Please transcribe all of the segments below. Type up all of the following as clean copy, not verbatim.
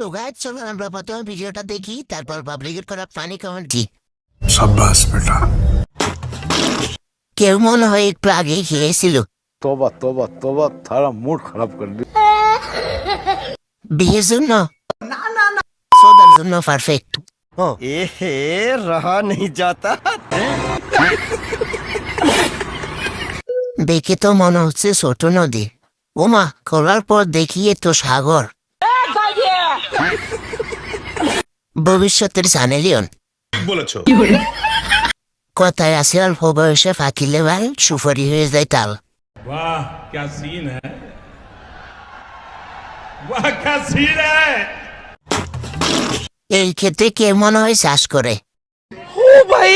তো গাইজ চলো আমরা প্রথমে ভিডিওটা দেখি, তারপর পাবলিকের করা ফানি কমেন্ট কি। शाबाश बेटा। কেউ মনে হয় একটু আগে খেয়েছিল। तोबा तोबा तोबा थारा मूड खराब कर दी। বিয়ের জন্য সোদার জন্য পারফেক্ট। एहे रहा नहीं जाता। দেখে তো মনে হচ্ছে ছোট নদী, ওমা খোলার পর দেখিয়ে তো সাগর। ভবিষ্যতের চ্যানেলিয়ন বলেছো। কথায় আছে অল্প বয়সে ফাঁকিলে ভাল সুপারি হয়ে যায় তাল। वाह क्या सीन है, वाह क्या सीन है। এই ক্ষেত্রে কে মনে হয় চাষ করে। ओ भाई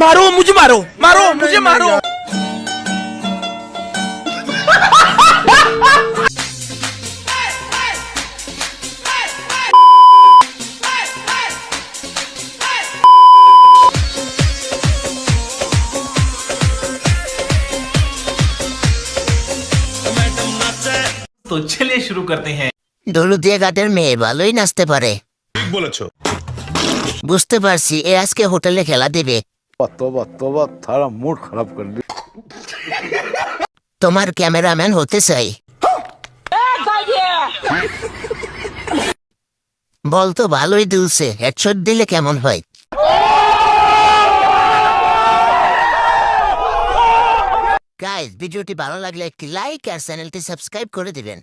मारो मुझे, मारो मारो मुझे, मारो। तो चलिए शुरू करते हैं। দৌলতিয়া ঘাটের মেয়ে ভালোই নাচতে পারে। বলেছো। বুঝতে পারছি এ আজকে হোটেলে খেলা দেবে। तोबा तोबा थारा मूड खराब कर दी। তোমার ক্যামেরাম্যান হতে চাই। বলতো ভালোই দুলছে, হেডশট দিলে কেমন হয়। গাইস ভিডিওটি ভালো লাগলে একটি লাইক আর চ্যানেলটি সাবস্ক্রাইব করে দিবেন।